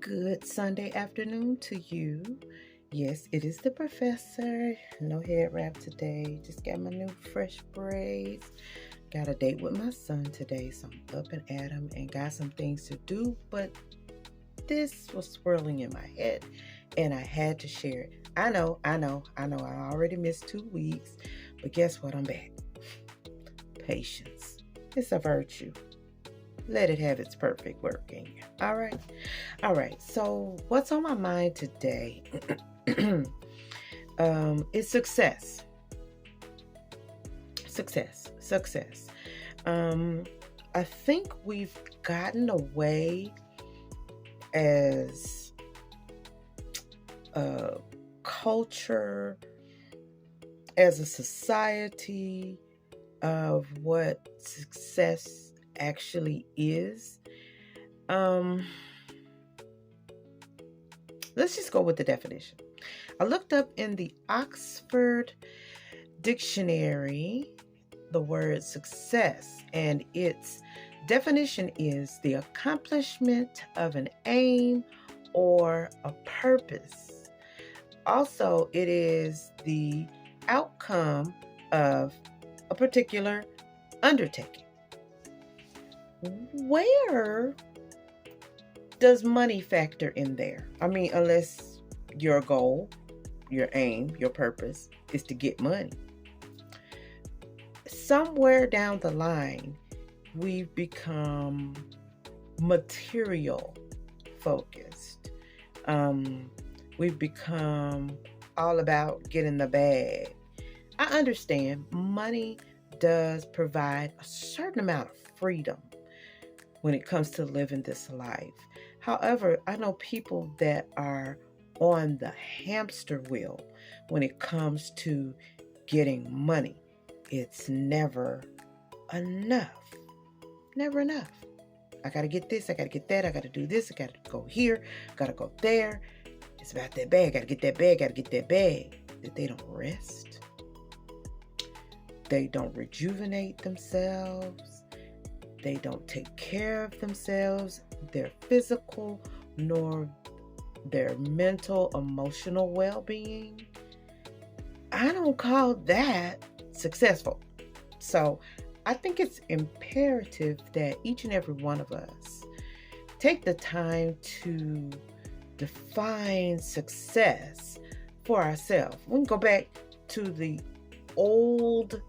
Good Sunday afternoon to you. Yes, it is the professor. No head wrap today. Just got my new fresh braids. Got a date with my son today, so I'm up and at him and got some things to do. But this was swirling in my head and I had to share it. I know. I already missed 2 weeks, but guess what? I'm back. Patience. It's a virtue. Let it have its perfect work in you. All right. So what's on my mind today is success. I think we've gotten away as a culture, as a society, of what success actually is. Let's just go with the definition. I looked up in the Oxford Dictionary the word success, and its definition is the accomplishment of an aim or a purpose. Also, it is the outcome of a particular undertaking. Where does money factor in there? I mean, unless your goal, your aim, your purpose is to get money. Somewhere down the line, we've become material focused. We've become all about getting the bag. I understand money does provide a certain amount of freedom when it comes to living this life. However, I know people that are on the hamster wheel when it comes to getting money. It's never enough. Never enough. I got to get this, I got to get that, I got to do this, I got to go here, got to go there. It's about that bag, got to get that bag, got to get that bag. That they don't rest. They don't rejuvenate themselves. They don't take care of themselves, their physical, nor their mental, emotional well-being. I don't call that successful. So I think it's imperative that each and every one of us take the time to define success for ourselves. We can go back to the old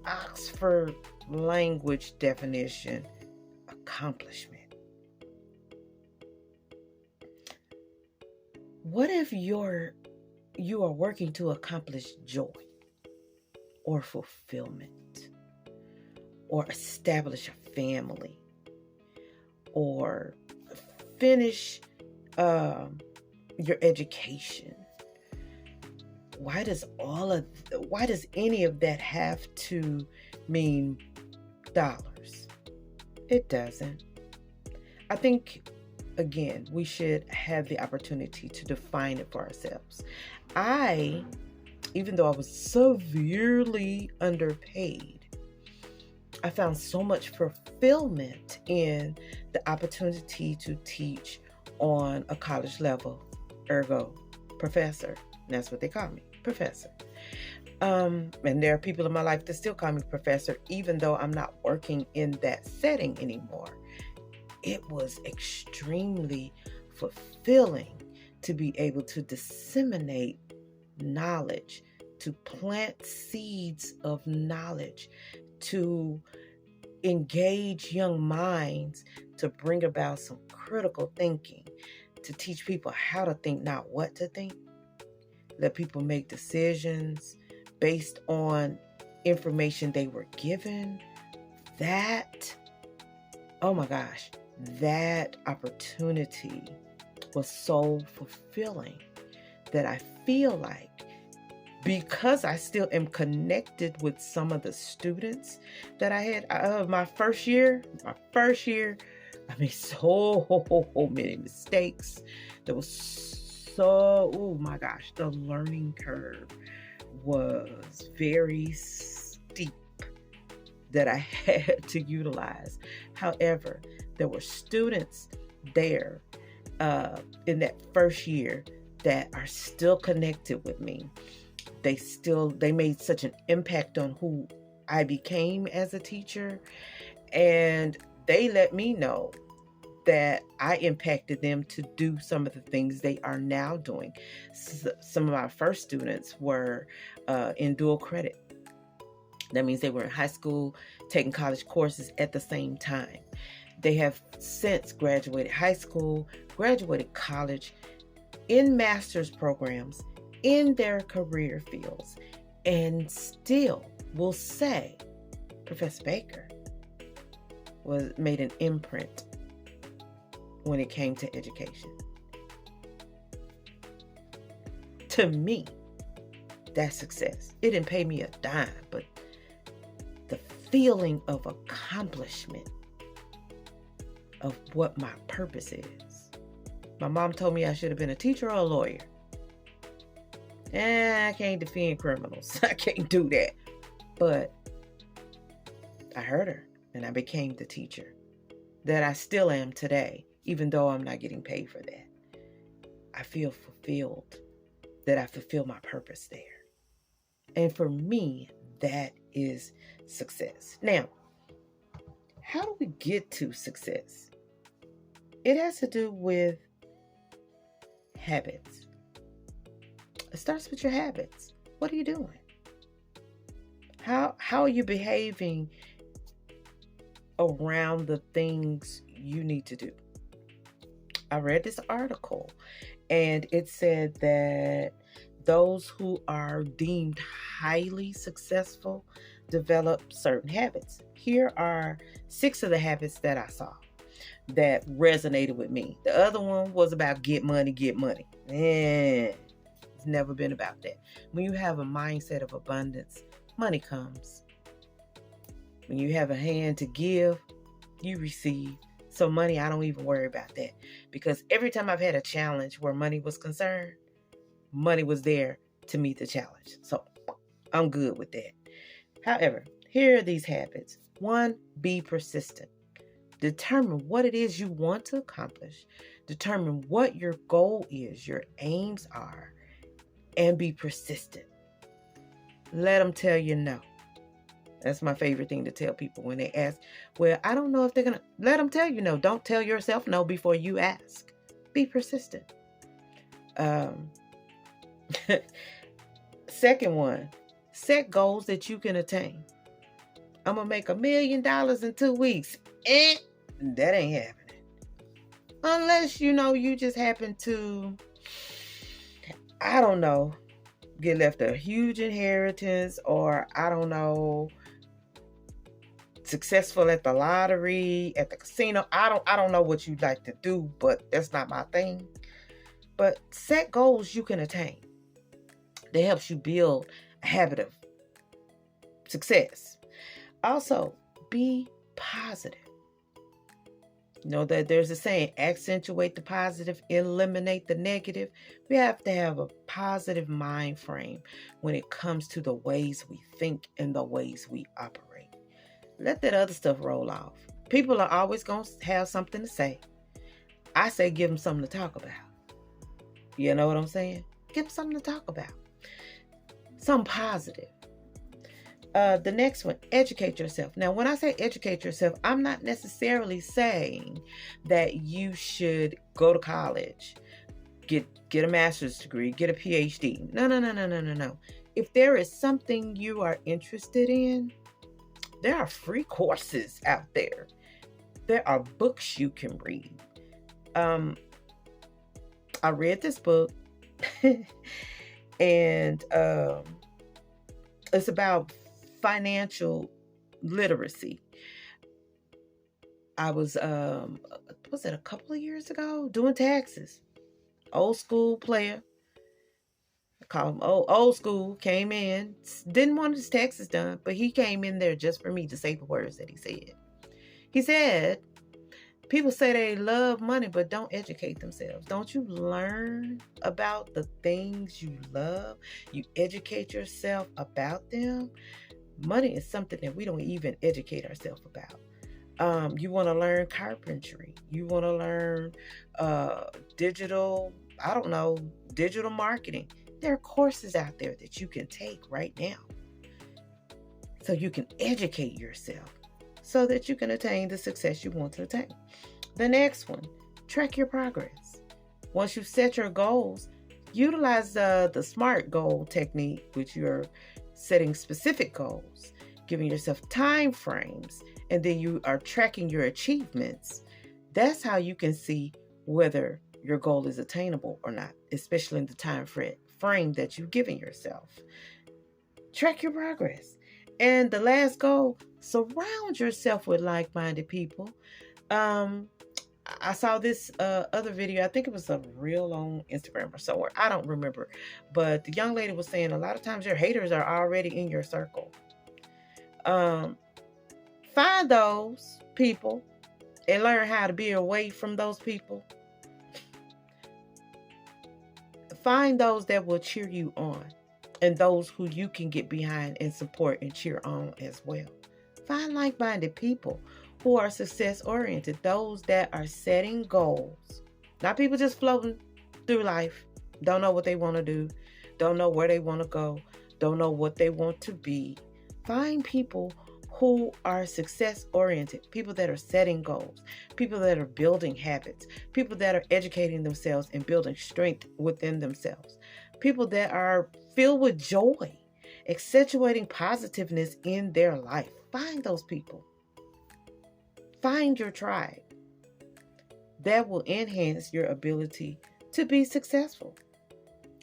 Oxford language definition: accomplishment. What if you are working to accomplish joy or fulfillment, or establish a family, or finish your education? Why does any of that have to mean dollars? It doesn't. I think, again, we should have the opportunity to define it for ourselves. Even though I was severely underpaid, I found so much fulfillment in the opportunity to teach on a college level, ergo professor. That's what they call me, professor. And there are people in my life that still call me professor, even though I'm not working in that setting anymore. It was extremely fulfilling to be able to disseminate knowledge, to plant seeds of knowledge, to engage young minds, to bring about some critical thinking, to teach people how to think, not what to think. Let people make decisions based on information they were given. Oh my gosh, that opportunity was so fulfilling that I feel like, because I still am connected with some of the students that I had my first year, I made so many mistakes. There was oh my gosh, the learning curve was very steep that I had to utilize. However, there were students there in that first year that are still connected with me. They made such an impact on who I became as a teacher, and they let me know that I impacted them to do some of the things they are now doing. Some of my first students were in dual credit. That means they were in high school taking college courses at the same time. They have since graduated high school, graduated college, in master's programs, in their career fields, and still will say Professor Baker made an imprint when it came to education. To me, that's success. It didn't pay me a dime, but the feeling of accomplishment of what my purpose is. My mom told me I should have been a teacher or a lawyer. I can't defend criminals. I can't do that. But I heard her, and I became the teacher that I still am today, even though I'm not getting paid for that. I feel fulfilled that I fulfill my purpose there. And for me, that is success. Now, how do we get to success? It has to do with habits. It starts with your habits. What are you doing? How are you behaving around the things you need to do? I read this article, and it said that those who are deemed highly successful develop certain habits. Here are 6 of the habits that I saw that resonated with me. The other one was about get money. It's never been about that. When you have a mindset of abundance, money comes. When you have a hand to give, you receive. So money, I don't even worry about that, because every time I've had a challenge where money was concerned, money was there to meet the challenge. So I'm good with that. However, here are these habits. 1, be persistent. Determine what it is you want to accomplish. Determine what your goal is, your aims are, and be persistent. Let them tell you no. That's my favorite thing to tell people when they ask, well, I don't know if they're going to. Let them tell you no. Don't tell yourself no before you ask. Be persistent. Second one, set goals that you can attain. I'm going to make $1 million in 2 weeks. That ain't happening. Unless, you just happen to, I don't know, get left a huge inheritance, or I don't know, successful at the lottery, at the casino. I don't know what you'd like to do, but that's not my thing. But set goals you can attain. That helps you build a habit of success. Also, be positive. That there's a saying, accentuate the positive, eliminate the negative. We have to have a positive mind frame when it comes to the ways we think and the ways we operate. Let that other stuff roll off. People are always going to have something to say. I say give them something to talk about. You know what I'm saying? Give them something to talk about. Something positive. The next one, educate yourself. Now, when I say educate yourself, I'm not necessarily saying that you should go to college, get a master's degree, get a PhD. No. If there is something you are interested in, there are free courses out there. There are books you can read. I read this book and it's about financial literacy. I was it a couple of years ago, doing taxes. Old school player. I call him old school. Came in, didn't want his taxes done, but he came in there just for me to say the words that he said. He said, people say they love money, but don't educate themselves. Don't you learn about the things you love? You educate yourself about them. Money is something that we don't even educate ourselves about. You want to learn carpentry. You want to learn digital, I don't know, digital marketing. There are courses out there that you can take right now so you can educate yourself so that you can attain the success you want to attain. The next one, track your progress. Once you've set your goals, utilize the SMART goal technique, which you're setting specific goals, giving yourself time frames, and then you are tracking your achievements. That's how you can see whether your goal is attainable or not, especially in the time frame that you've given yourself. Track your progress. And the last goal, surround yourself with like-minded people. I saw this other video. I think it was a reel on Instagram or somewhere. I don't remember. But the young lady was saying a lot of times your haters are already in your circle. Find those people and learn how to be away from those people. Find those that will cheer you on and those who you can get behind and support and cheer on as well. Find like-minded people who are success-oriented, those that are setting goals. Not people just floating through life, don't know what they want to do, don't know where they want to go, don't know what they want to be. Find people who are success-oriented, people that are setting goals, people that are building habits, people that are educating themselves and building strength within themselves, people that are filled with joy, accentuating positiveness in their life. Find those people. Find your tribe. That will enhance your ability to be successful.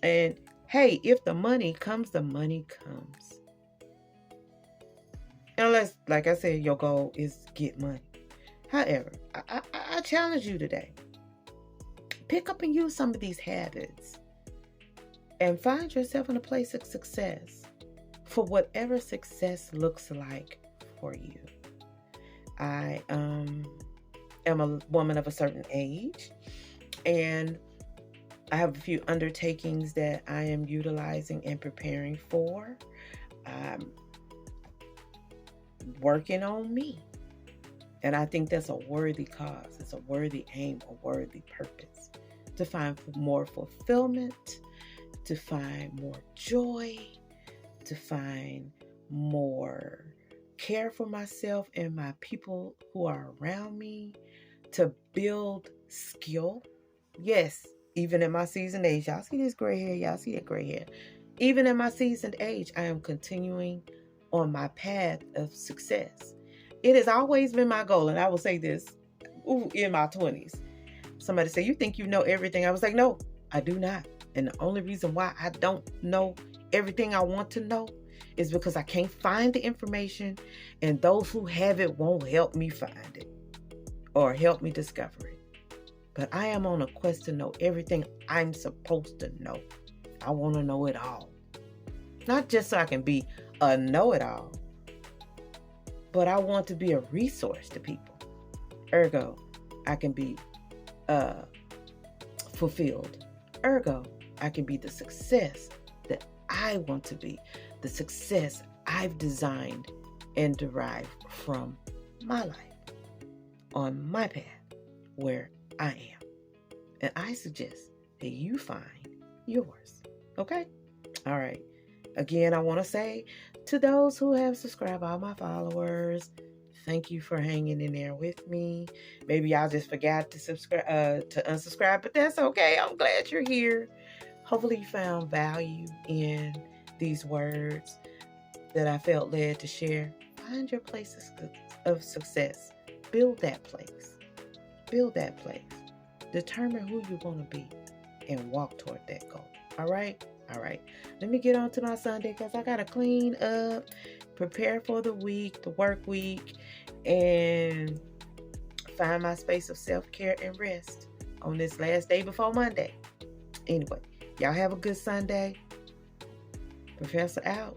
And hey, if the money comes, the money comes. Unless, like I said, your goal is get money. However, I challenge you today. Pick up and use some of these habits and find yourself in a place of success for whatever success looks like for you. I am a woman of a certain age, and I have a few undertakings that I am utilizing and preparing for. Working on me. And I think that's a worthy cause. It's a worthy aim, a worthy purpose. To find more fulfillment, to find more joy, to find more care for myself and my people who are around me, to build skill. Yes, even in my seasoned age, y'all see this gray hair, y'all see that gray hair. Even in my seasoned age, I am continuing on my path of success. It has always been my goal, and I will say this, in my 20s. Somebody say, you think you know everything? I was like, no, I do not. And the only reason why I don't know everything I want to know is because I can't find the information, and those who have it won't help me find it or help me discover it. But I am on a quest to know everything I'm supposed to know. I want to know it all. Not just so I can be a know-it-all, but I want to be a resource to people. Ergo, I can be fulfilled. Ergo, I can be the success that I want to be, the success I've designed and derived from my life on my path where I am. And I suggest that you find yours. Okay? All right. Again, I want to say to those who have subscribed, all my followers, thank you for hanging in there with me. Maybe y'all just forgot to subscribe, to unsubscribe, but that's okay. I'm glad you're here. Hopefully you found value in these words that I felt led to share. Find your place of success. Build that place. Build that place. Determine who you want to be and walk toward that goal. All right? All right. Let me get on to my Sunday because I got to clean up, prepare for the week, the work week, and find my space of self-care and rest on this last day before Monday. Anyway, y'all have a good Sunday. Professor out.